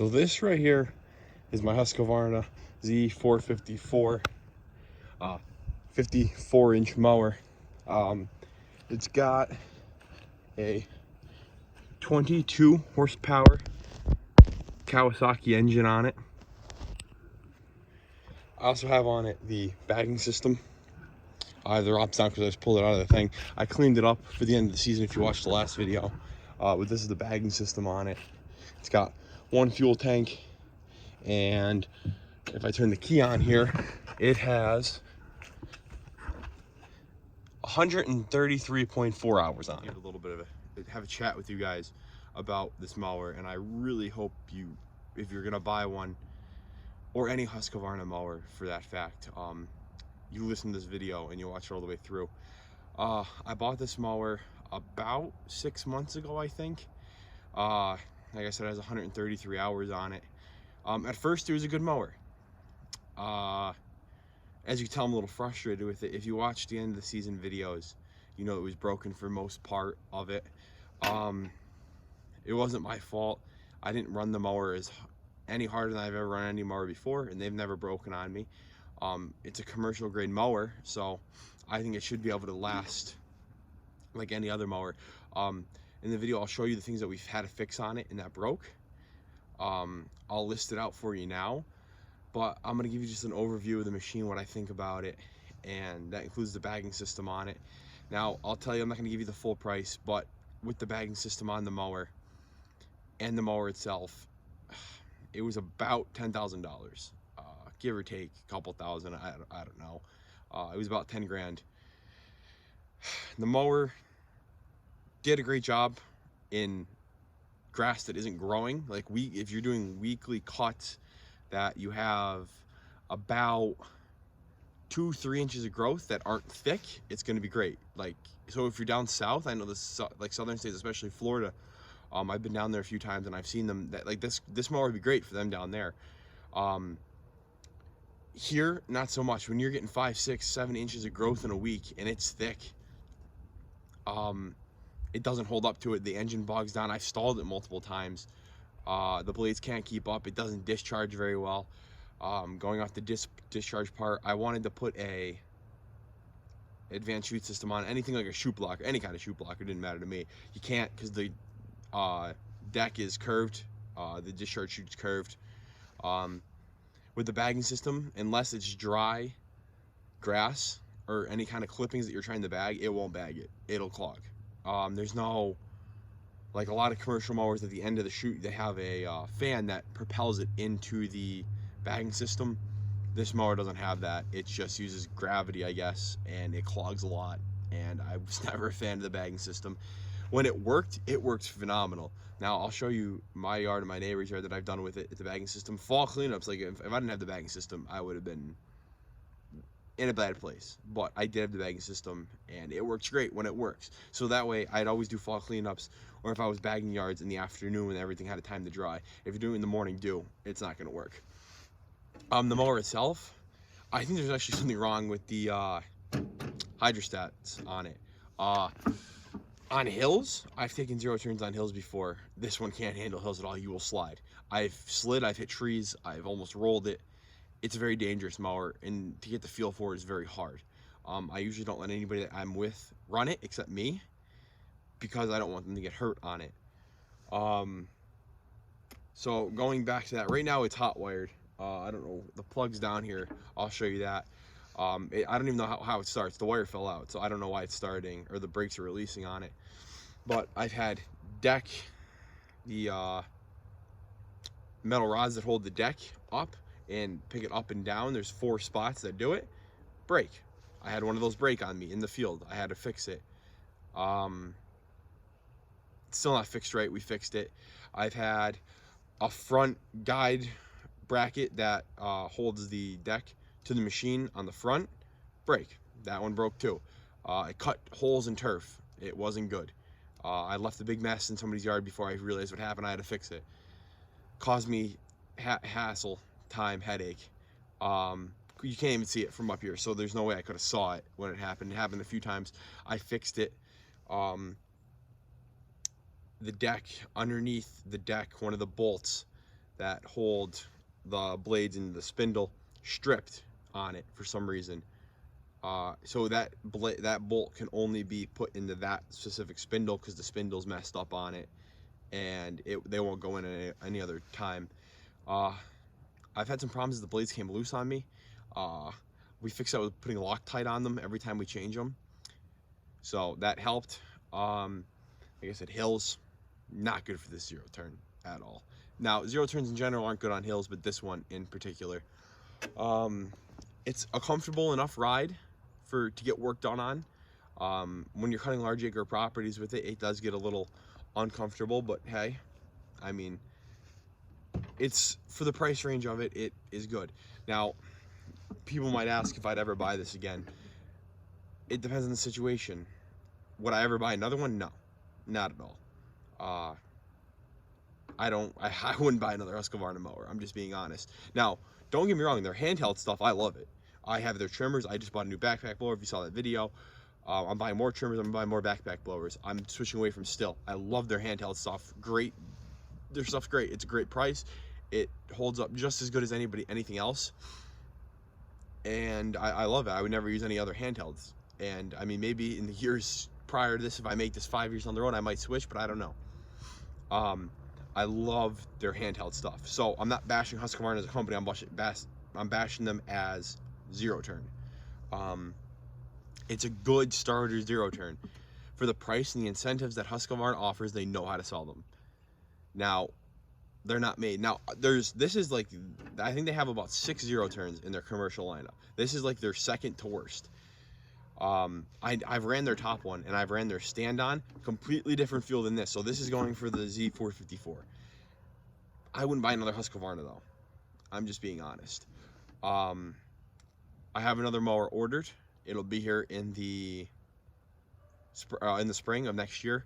So this right here is my Husqvarna Z454 54-inch mower. It's got a 22 horsepower Kawasaki engine on it. I also have on it the bagging system. The rop's down because I just pulled it out of the thing. I cleaned it up for the end of the season if you watched the last video. But this is the bagging system on it. It's got one fuel tank, and if I turn the key on here, it has 133.4 hours on it. A little bit of have a chat with you guys about this mower, and I really hope you, if you're gonna buy one, or any Husqvarna mower for that fact, you listen to this video and you watch it all the way through. I bought this mower about 6 months ago, I think. Like I said, it has 133 hours on it. At first, it was a good mower. As you can tell, I'm a little frustrated with it. If you watch the end of the season videos, you know it was broken for most part of it. It wasn't my fault. I didn't run the mower any harder than I've ever run any mower before, and they've never broken on me. It's a commercial grade mower, so I think it should be able to last like any other mower. In the video, I'll show you the things that we've had to fix on it and that broke. I'll list it out for you now, but I'm gonna give you just an overview of the machine, what I think about it, and that includes the bagging system on it. Now, I'll tell you, I'm not gonna give you the full price, but with the bagging system on the mower and the mower itself, it was about $10,000, give or take a couple thousand. I don't know. It was about 10 grand. The mower did a great job in grass that isn't growing. Like if you're doing weekly cuts that you have about 2-3 inches of growth that aren't thick, it's going to be great. Like, so if you're down south, I know this, like southern states, especially Florida, I've been down there a few times and I've seen them that like this mower would be great for them down there. Here, not so much. When you're getting 5, 6, 7 inches of growth in a week and it's thick, it doesn't hold up to it. The engine bogs down. I've stalled it multiple times. The blades can't keep up. It doesn't discharge very well. Going off the discharge part, I wanted to put a advanced chute system on anything like a chute blocker, any kind of chute blocker, didn't matter to me. You can't, because the deck is curved, the discharge chute's curved. With the bagging system, unless it's dry grass or any kind of clippings that you're trying to bag, it won't bag it. It'll clog. There's no, like a lot of commercial mowers at the end of the chute, they have a fan that propels it into the bagging system. This mower doesn't have that. It just uses gravity, I guess, and it clogs a lot. And I was never a fan of the bagging system. When it worked phenomenal. Now I'll show you my yard and my neighbor's yard that I've done with it at the bagging system. Fall cleanups, like if I didn't have the bagging system, I would have been in a bad place. But I did have the bagging system, and it works great when it works. So that way, I'd always do fall cleanups, or if I was bagging yards in the afternoon when everything had a time to dry. If you're doing it in the morning dew, it's not going to work. The mower itself, I think there's actually something wrong with the hydrostats on it. On hills, I've taken 0 turns on hills before. This one can't handle hills at all. You will slide. I've slid, I've hit trees, I've almost rolled it. It's a very dangerous mower, and to get the feel for it is very hard. I usually don't let anybody that I'm with run it except me, because I don't want them to get hurt on it. So going back to that, right now it's hot wired. I don't know, the plug's down here. I'll show you that. I don't even know how it starts. The wire fell out, so I don't know why it's starting, or the brakes are releasing on it. But I've had deck, the metal rods that hold the deck up and pick it up and down. There's 4 spots that do it. Break. I had one of those break on me in the field. I had to fix it. It's still not fixed right. We fixed it. I've had a front guide bracket that holds the deck to the machine on the front. Break. That one broke too. It cut holes in turf. It wasn't good. I left a big mess in somebody's yard before I realized what happened. I had to fix it. Caused me hassle, time, headache. You can't even see it from up here, so there's no way I could have saw it when it happened. It happened a few times. I fixed it. The deck, underneath the deck, one of the bolts that hold the blades into the spindle stripped on it for some reason. So that bolt can only be put into that specific spindle because the spindle's messed up on it, and they won't go in any other time. I've had some problems. The blades came loose on me. We fixed that with putting Loctite on them every time we change them, so that helped. Like I said, hills, not good for this zero turn at all. Now, zero turns in general aren't good on hills, but this one in particular. It's a comfortable enough ride to get work done on. When you're cutting large acre properties with it, it does get a little uncomfortable, but hey, I mean, it's for the price range of it, it is good. Now, people might ask if I'd ever buy this again. It depends on the situation. Would I ever buy another one? No, not at all. I wouldn't buy another Husqvarna mower. I'm just being honest. Now, don't get me wrong, their handheld stuff, I love it. I have their trimmers. I just bought a new backpack blower, if you saw that video. I'm buying more trimmers. I'm buying more backpack blowers. I'm switching away from Stihl. I love their handheld stuff. Great. Their stuff's great. It's a great price. It holds up just as good as anything else. And I love it. I would never use any other handhelds. And I mean, maybe in the years prior to this, if I make this 5 years on the road, I might switch, but I don't know. I love their handheld stuff. So I'm not bashing Husqvarna as a company. I'm bashing them as zero turn. It's a good starter zero turn. For the price and the incentives that Husqvarna offers, they know how to sell them. Now, they're not made. Now, this is like, I think they have about 6 zero turns in their commercial lineup. This is like their second to worst. I've ran their top one and I've ran their stand-on, completely different feel than this. So this is going for the Z454. I wouldn't buy another Husqvarna though. I'm just being honest. I have another mower ordered. It'll be here in the spring of next year.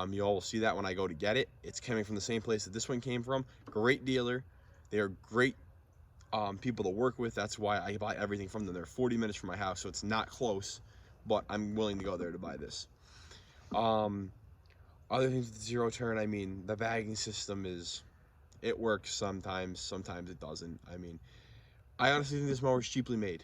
You all will see that when I go to get it. It's coming from the same place that this one came from. Great dealer. They are great people to work with. That's why I buy everything from them. They're 40 minutes from my house, so it's not close, but I'm willing to go there to buy this. Other things with the zero turn, I mean, the bagging system it works sometimes it doesn't. I mean, I honestly think this mower is cheaply made.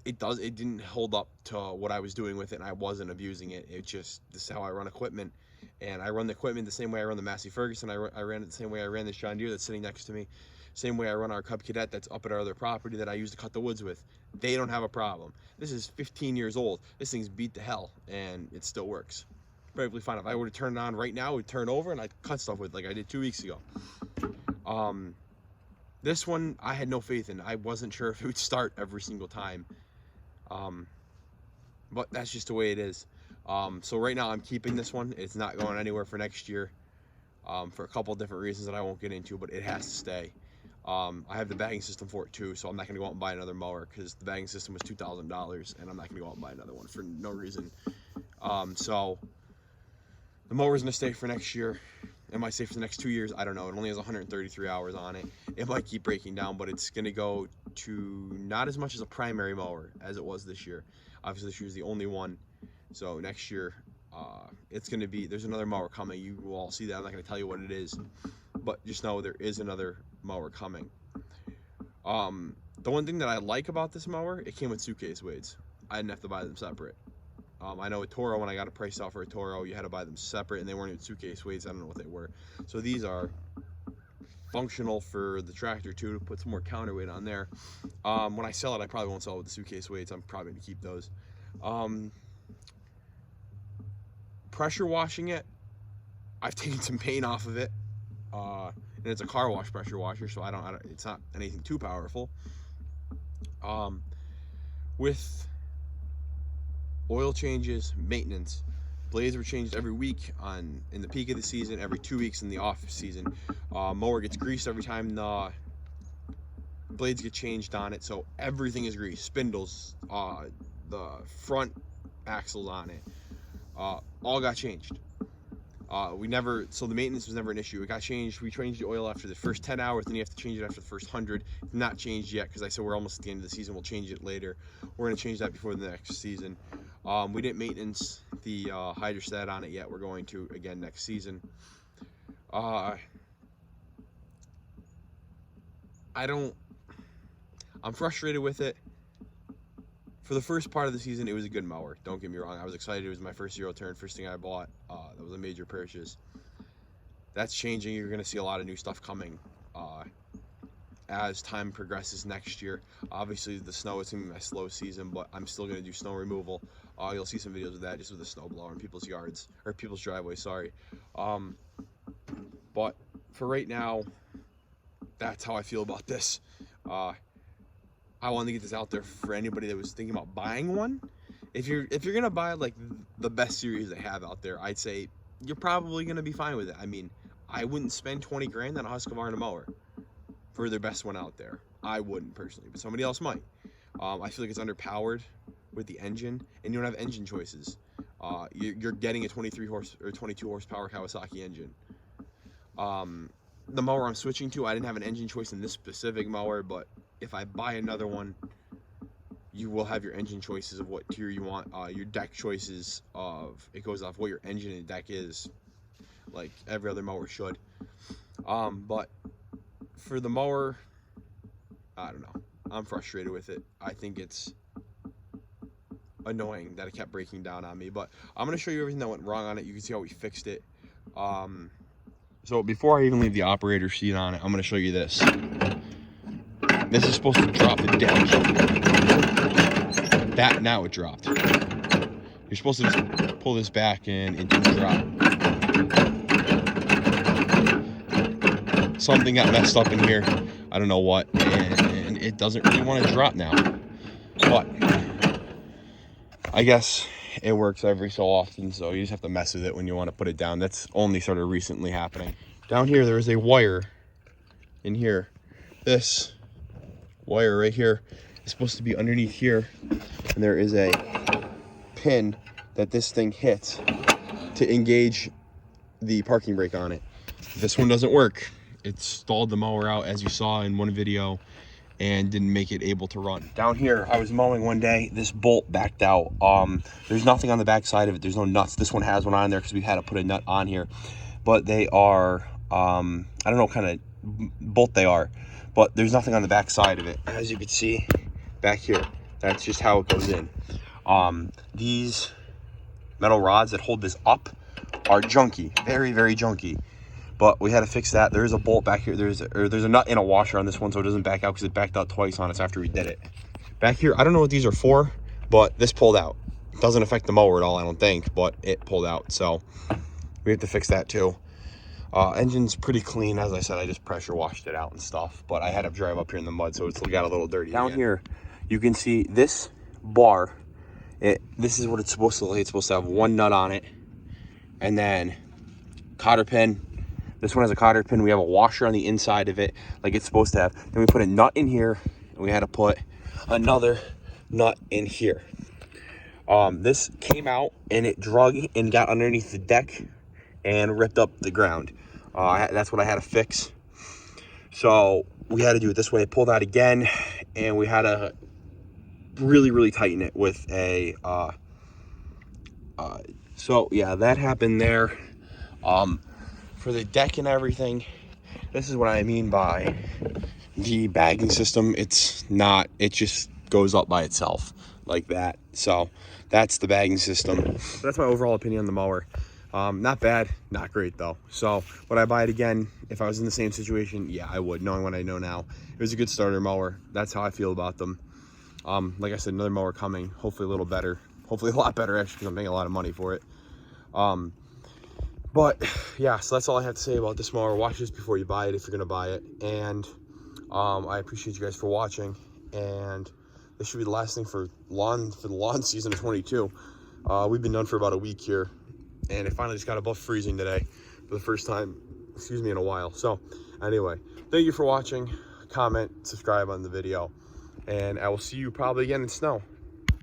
It didn't hold up to what I was doing with it, and I wasn't abusing it. This is how I run equipment, and I run the equipment the same way I run the Massey Ferguson. I ran it the same way I ran this John Deere that's sitting next to me. Same way I run our Cub Cadet that's up at our other property that I use to cut the woods with. They don't have a problem. This is 15 years old. This thing's beat to hell, and it still works perfectly fine. If I were to turn it on right now, it would turn over, and I'd cut stuff with like I did 2 weeks ago. This one, I had no faith in. I wasn't sure if it would start every single time. But that's just the way it is. So right now I'm keeping this one. It's not going anywhere for next year, for a couple of different reasons that I won't get into, but it has to stay. I have the bagging system for it too, so I'm not going to go out and buy another mower because the bagging system was $2,000, and I'm not going to go out and buy another one for no reason. So the mower's going to stay for next year. It might stay for the next 2 years. I don't know. It only has 133 hours on it. It might keep breaking down, but it's going to go to not as much as a primary mower as it was this year. Obviously, this year is the only one. So next year, it's going to be, there's another mower coming. You will all see that. I'm not going to tell you what it is, but just know there is another mower coming. The one thing that I like about this mower, it came with suitcase weights. I didn't have to buy them separate. I know a Toro, when I got a price out for a Toro, you had to buy them separate, and they weren't even suitcase weights. I don't know what they were. So these are functional for the tractor too, to put some more counterweight on there. When I sell it, I probably won't sell it with the suitcase weights. I'm probably going to keep those. Pressure washing it, I've taken some paint off of it, and it's a car wash pressure washer, so it's not anything too powerful. With oil changes, maintenance, blades were changed every week in the peak of the season, every 2 weeks in the off season. Mower gets greased every time the blades get changed on it, so everything is greased. Spindles, the front axles on it, all got changed. So the maintenance was never an issue. It got changed. We changed the oil after the first 10 hours, then you have to change it after the first 100. It's not changed yet because I said we're almost at the end of the season. We'll change it later. We're going to change that before the next season. We didn't maintenance the hydrostat on it yet. We're going to again next season. I'm frustrated with it. For the first part of the season, it was a good mower. Don't get me wrong. I was excited. It was my first zero turn, first thing I bought. That was a major purchase. That's changing. You're going to see a lot of new stuff coming as time progresses next year. Obviously, the snow is going to be my slow season, but I'm still going to do snow removal. You'll see some videos of that just with a snow blower in people's yards, or people's driveways, sorry. But for right now, that's how I feel about this. I wanted to get this out there for anybody that was thinking about buying one. If you're gonna buy like the best series they have out there, I'd say you're probably gonna be fine with it. I mean, I wouldn't spend 20 grand on a Husqvarna mower for their best one out there. I wouldn't personally, but somebody else might. I feel like it's underpowered with the engine, and you don't have engine choices. You're getting a 23 horse or 22 horsepower Kawasaki engine. The mower I'm switching to, I didn't have an engine choice in this specific mower, but if I buy another one, you will have your engine choices of what tier you want, your deck choices of, it goes off what your engine and deck is, like every other mower should. But for the mower, I don't know, I'm frustrated with it. I think it's annoying that it kept breaking down on me, but I'm going to show you everything that went wrong on it. You can see how we fixed it. So before I even leave the operator seat on it, I'm going to show you this. This is supposed to drop the deck. That, now it dropped. You're supposed to just pull this back and it didn't drop. Something got messed up in here. I don't know what, and it doesn't really want to drop now. But I guess it works every so often, so you just have to mess with it when you want to put it down. That's only sort of recently happening. Down here, there is a wire in here. This wire right here is supposed to be underneath here, and there is a pin that this thing hits to engage the parking brake on it. This one doesn't work. It stalled the mower out, as you saw in one video, and didn't make it able to run. Down here, I was mowing one day, this bolt backed out. There's nothing on the back side of it. There's no nuts. This one has one on there because we had to put a nut on here, but they are I don't know what kind of bolt they are, but there's nothing on the back side of it. As you can see back here, that's just how it goes in. These metal rods that hold this up are junky, very, very junky, but we had to fix that. There's a bolt back here. There's a nut and a washer on this one, so it doesn't back out, because it backed out twice on us after we did it. Back here, I don't know what these are for, but this pulled out. It doesn't affect the mower at all, I don't think, but it pulled out, so we have to fix that too. Engine's pretty clean. As I said, I just pressure washed it out and stuff, but I had to drive up here in the mud, so it's got a little dirty. Down here, you can see this bar. This is what it's supposed to look like. It's supposed to have one nut on it, and then cotter pin. This one has a cotter pin. We have a washer on the inside of it, like it's supposed to have. Then we put a nut in here, and we had to put another nut in here. This came out, and it drug and got underneath the deck and ripped up the ground. That's what I had to fix. So we had to do it this way. It pulled out again, and we had to really, really tighten it with a so yeah, that happened there. For the deck and everything, this is what I mean by the bagging system. It's not, it just goes up by itself like that. So that's the bagging system. That's my overall opinion on the mower. Not bad, not great though. So would I buy it again if I was in the same situation? Yeah, I would, knowing what I know now. It was a good starter mower. That's how I feel about them. Like I said, another mower coming, hopefully a little better, hopefully a lot better actually, because I'm paying a lot of money for it. But yeah, so that's all I have to say about this mower. Watch this before you buy it if you're gonna buy it. And I appreciate you guys for watching, and this should be the last thing for the lawn season of 22. We've been done for about a week here, and it finally just got above freezing today for the first time, excuse me, in a while. So anyway, thank you for watching. Comment, subscribe on the video, and I will see you probably again in snow.